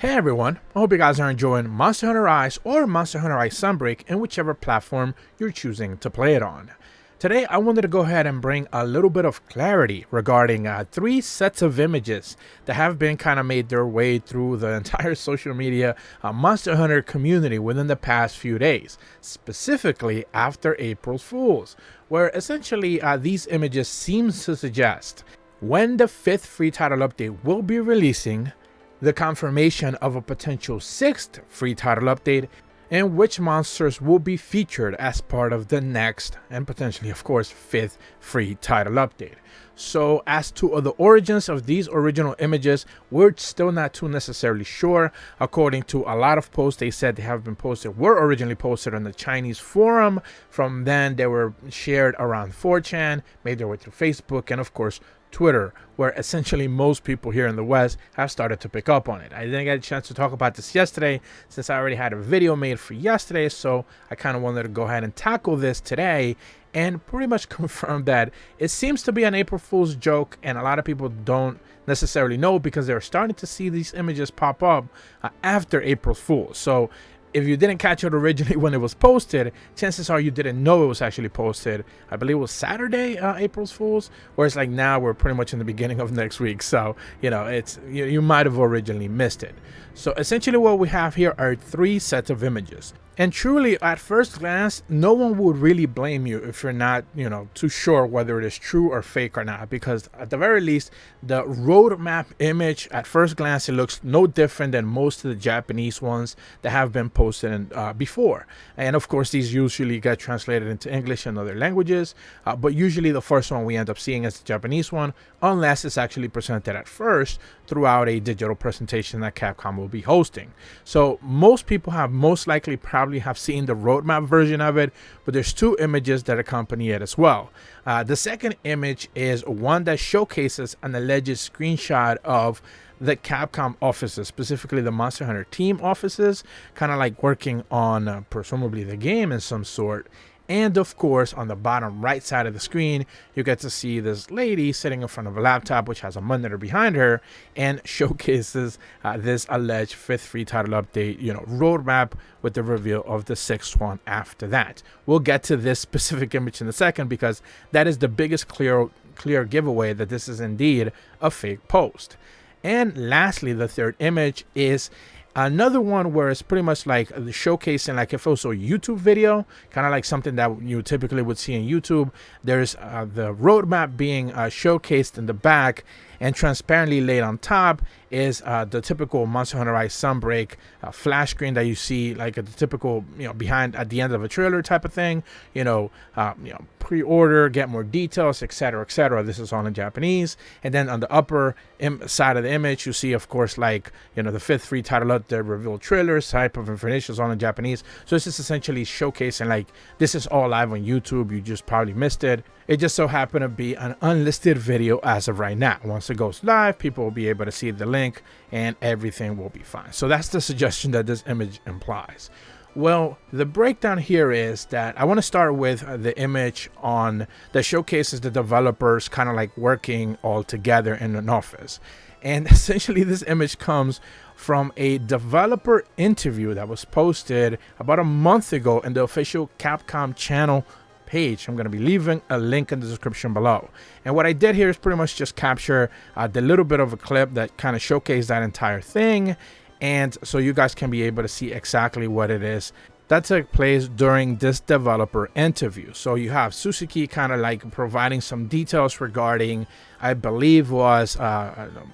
Hey everyone, I hope you guys are enjoying Monster Hunter Rise or Monster Hunter Rise Sunbreak in whichever platform you're choosing to play it on. Today I wanted to go ahead and bring a little bit of clarity regarding three sets of images that have been kind of made their way through the entire social media Monster Hunter community within the past few days, specifically after April Fool's, where essentially these images seem to suggest when the 5th free title update will be releasing, the confirmation of a potential 6th free title update, and which monsters will be featured as part of the next and potentially of course 5th free title update. So as to the origins of these original images, we're still not too necessarily sure. According to a lot of posts they said they have been posted, were originally posted on the Chinese forum. From then they were shared around 4chan, made their way through Facebook, and of course Twitter, where essentially most people here in the West have started to pick up on it. I didn't get a chance to talk about this yesterday since I already had a video made for yesterday, so I kind of wanted to go ahead and tackle this today and pretty much confirm that it seems to be an April Fool's joke, and a lot of people don't necessarily know because they're starting to see these images pop up after April Fool's. So if you didn't catch it originally when it was posted, chances are you didn't know it was actually posted. I believe it was Saturday, April Fool's, whereas like now we're pretty much in the beginning of next week. So, you know, it's you might have originally missed it. So essentially what we have here are three sets of images. And truly, at first glance, no one would really blame you if you're not, too sure whether it is true or fake or not. Because at the very least, the roadmap image, at first glance, it looks no different than most of the Japanese ones that have been posted before. And of course, these usually get translated into English and other languages. But usually the first one we end up seeing is the Japanese one, unless it's actually presented at first throughout a digital presentation that Capcom will be hosting. So most people have most likely probably have seen the roadmap version of it, but there's two images that accompany it as well. The second image is one that showcases an alleged screenshot of the Capcom offices, specifically the Monster Hunter team offices, kind of like working on presumably the game in some sort. And of course, on the bottom right side of the screen, you get to see this lady sitting in front of a laptop, which has a monitor behind her, and showcases this alleged 5th free title update, roadmap with the reveal of the 6th one after that. We'll get to this specific image in a second because that is the biggest clear giveaway that this is indeed a fake post. And lastly, the third image is another one where it's pretty much like the showcasing, like if it was a YouTube video, kind of like something that you typically would see in YouTube. There's the roadmap being showcased in the back, and transparently laid on top is the typical Monster Hunter Rise Sunbreak flash screen that you see like the typical, behind at the end of a trailer type of thing. Pre-order, get more details, etc., etc. This is all in Japanese. And then on the upper side of the image, you see, of course, like the 5th free title up there, reveal trailers type of information is all in Japanese. So it's just essentially showcasing like this is all live on YouTube. You just probably missed it. It just so happened to be an unlisted video as of right now. Once it goes live, people will be able to see the link and everything will be fine. So that's the suggestion that this image implies. Well, the breakdown here is that I want to start with the image on that showcases the developers kind of like working all together in an office. And essentially this image comes from a developer interview that was posted about a month ago in the official Capcom channel page. I'm going to be leaving a link in the description below. And what I did here is pretty much just capture the little bit of a clip that kind of showcased that entire thing. And so you guys can be able to see exactly what it is that took place during this developer interview. So you have Suzuki kind of like providing some details regarding, I believe was the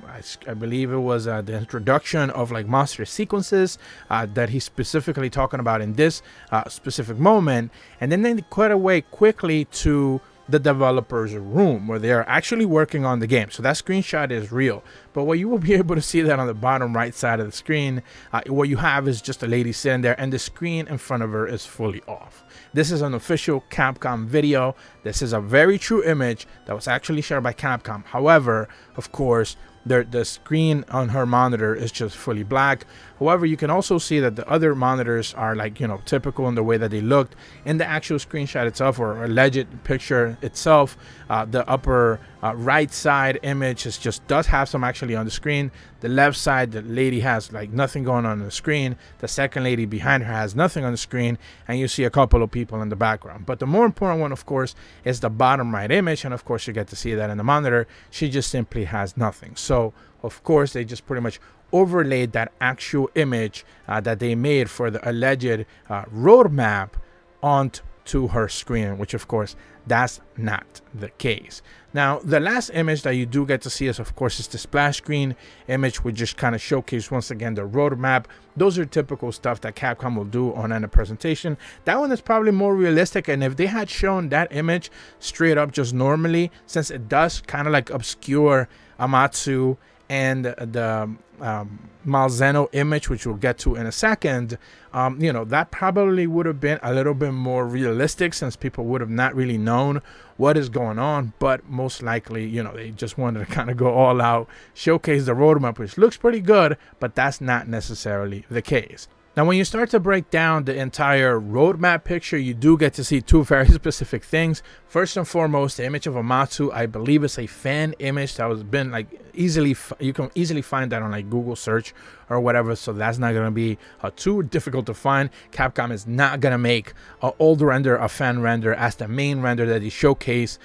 introduction of like monster sequences that he's specifically talking about in this specific moment. And then they cut away quickly to the developer's room where they are actually working on the game. So that screenshot is real, but what you will be able to see that on the bottom right side of the screen, what you have is just a lady sitting there and the screen in front of her is fully off. This is an official Capcom video. This is a very true image that was actually shared by Capcom. However, of course, the screen on her monitor is just fully black. However, you can also see that the other monitors are like, typical in the way that they looked in the actual screenshot itself or alleged picture itself. The upper right side image is just does have some actually on the screen. The left side, the lady has like nothing going on the screen. The second lady behind her has nothing on the screen, and you see a couple of people in the background. But the more important one, of course, is the bottom right image, and of course you get to see that in the monitor. She just simply has nothing. So of course they just pretty much overlaid that actual image that they made for the alleged roadmap onto her screen, which of course that's not the case. Now the last image that you do get to see is, of course, is the splash screen image, which just kind of showcase once again the roadmap. Those are typical stuff that Capcom will do on a presentation. That one is probably more realistic, and if they had shown that image straight up just normally, since it does kind of like obscure Amatsu and the Malzeno image, which we'll get to in a second, you know, that probably would have been a little bit more realistic, since people would have not really known what is going on. But most likely, you know, they just wanted to kind of go all out, showcase the roadmap, which looks pretty good, but that's not necessarily the case. Now, when you start to break down the entire roadmap picture, you do get to see two very specific things. First and foremost, the image of Amatsu, I believe it's a fan image that was been like you can easily find that on like Google search or whatever, so that's not going to be too difficult to find. Capcom is not going to make an old render, a fan render, as the main render that they showcase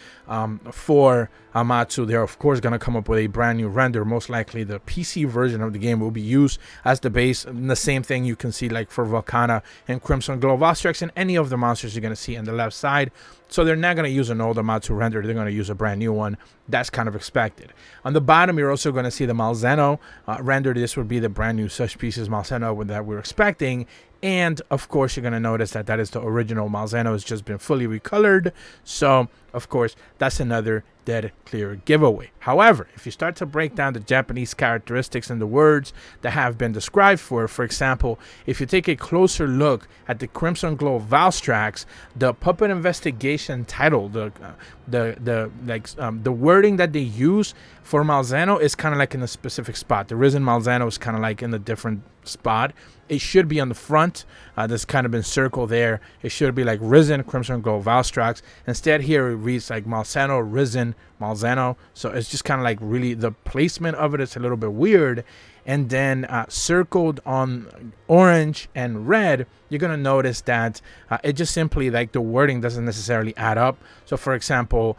for Amatsu. They're of course going to come up with a brand new render. Most likely the PC version of the game will be used as the base, and the same thing you can see like for Volcana and Crimson Glow, Valstrax, and any of the monsters you're going to see on the left side. So they're not going to use an old Amatsu render, they're going to use a brand new one. That's kind of expected. On the bottom, you're also going to see the Malzeno render. This would be the brand new Such Pieces Malzeno that we're expecting. And of course, you're going to notice that that is the original Malzeno. It's just been fully recolored. So of course, that's another dead clear giveaway. However, if you start to break down the Japanese characteristics and the words that have been described for example, if you take a closer look at the Crimson Glow Valstrax, the Puppet Investigation title, the wording that they use for Malzeno is kind of like in a specific spot. The Risen Malzeno is kind of like in a different spot. It should be on the front. That's kind of been circled there. It should be like Risen Crimson Glow Valstrax. Instead, here it reads like Malzeno Risen Malzeno. So it's just kind of like really the placement of it is a little bit weird. And then circled on orange and red, you're gonna notice that it just simply like the wording doesn't necessarily add up. So for example,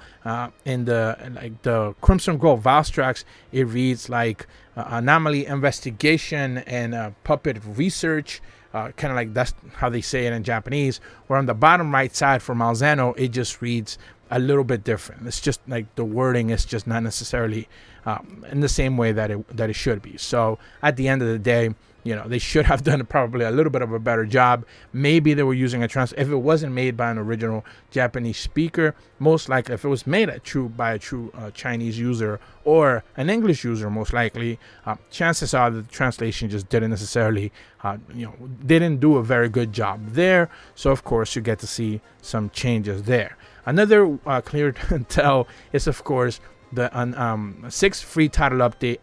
in the Crimson Glow Valstrax, it reads like anomaly investigation and puppet research. Kind of like that's how they say it in Japanese. Where on the bottom right side for Malzeno, it just reads a little bit different. It's just like the wording is just not necessarily in the same way that it should be. So at the end of the day, you know, they should have done probably a little bit of a better job. Maybe they were using a if it wasn't made by an original Japanese speaker, most likely if it was made by a true Chinese user or an English user, most likely, chances are that the translation just didn't necessarily, didn't do a very good job there. So of course you get to see some changes there. Another clear tell is of course the 6th free title update.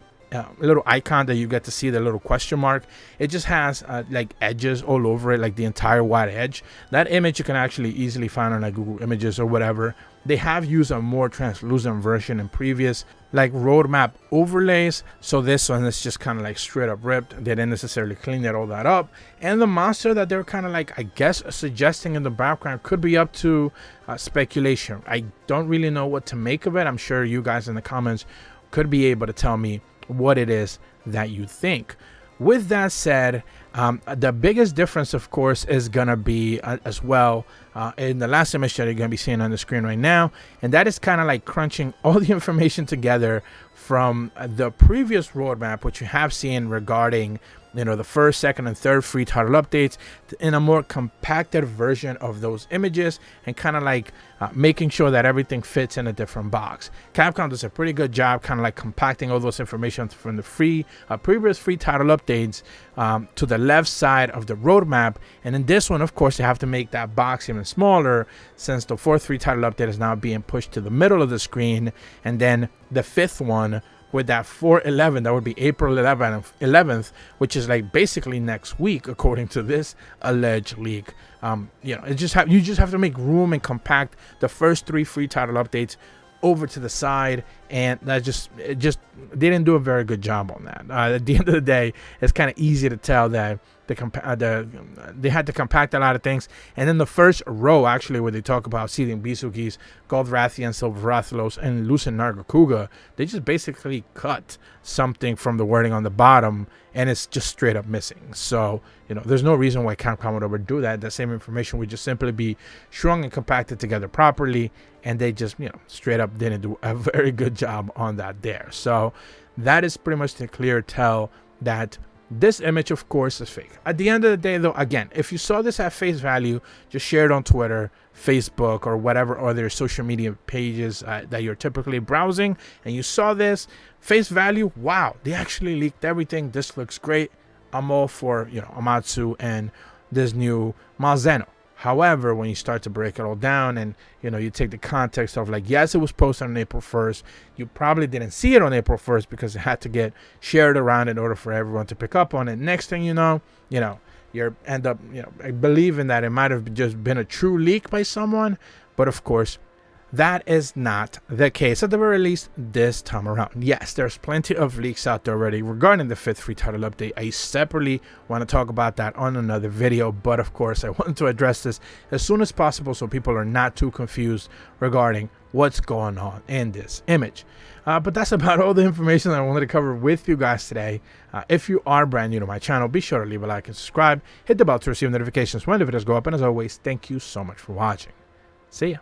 Little icon that you get to see, the little question mark. It just has like edges all over it, like the entire wide edge. That image you can actually easily find on like Google Images or whatever. They have used a more translucent version in previous like roadmap overlays, so this one is just kind of like straight up ripped. They didn't necessarily clean all that up. And the monster that they're kind of like, I guess, suggesting in the background could be up to speculation. I don't really know what to make of it. I'm sure you guys in the comments could be able to tell me what it is that you think. With that said, the biggest difference of course is gonna be as well in the last image that you're gonna be seeing on the screen right now, and that is kind of like crunching all the information together from the previous roadmap, which you have seen regarding the first, second, and third free title updates in a more compacted version of those images, and kind of like making sure that everything fits in a different box. Capcom does a pretty good job kind of like compacting all those information from the previous free title updates to the left side of the roadmap. And in this one, of course, you have to make that box even smaller, since the 4th free title update is now being pushed to the middle of the screen, and then the 5th one with that 4/11, that would be April 11th, which is like basically next week, according to this alleged leak. You just have to make room and compact the first 3 free title updates over to the side, and it just they didn't do a very good job on that. At the end of the day, it's kind of easy to tell that they had to compact a lot of things. And then the first row, actually, where they talk about Seething, Bazelgeuse, Goldrathian, Silverathalos, and Lucent Nargacuga, they just basically cut something from the wording on the bottom, and it's just straight up missing. So, there's no reason why Capcom would ever do that. The same information would just simply be shrunk and compacted together properly, and they just, straight up didn't do a very good job on that there. So that is pretty much the clear tell that this image, of course, is fake. At the end of the day, though, again, if you saw this at face value, just share it on Twitter, Facebook, or whatever other social media pages that you're typically browsing, and you saw this, face value, wow, they actually leaked everything. This looks great. I'm all for, Amatsu and this new Malzeno. However, when you start to break it all down and, you take the context of like, yes, it was posted on April 1st. You probably didn't see it on April 1st because it had to get shared around in order for everyone to pick up on it. Next thing you know, you end up, believing that it might have just been a true leak by someone. But of course, that is not the case, at the very least this time around. Yes, there's plenty of leaks out there already regarding the 5th free title update. I separately want to talk about that on another video, but of course I wanted to address this as soon as possible so people are not too confused regarding what's going on in this image. But that's about all the information that I wanted to cover with you guys today. If you are brand new to my channel, be sure to leave a like and subscribe. Hit the bell to receive notifications when the videos go up, and as always, thank you so much for watching. See ya.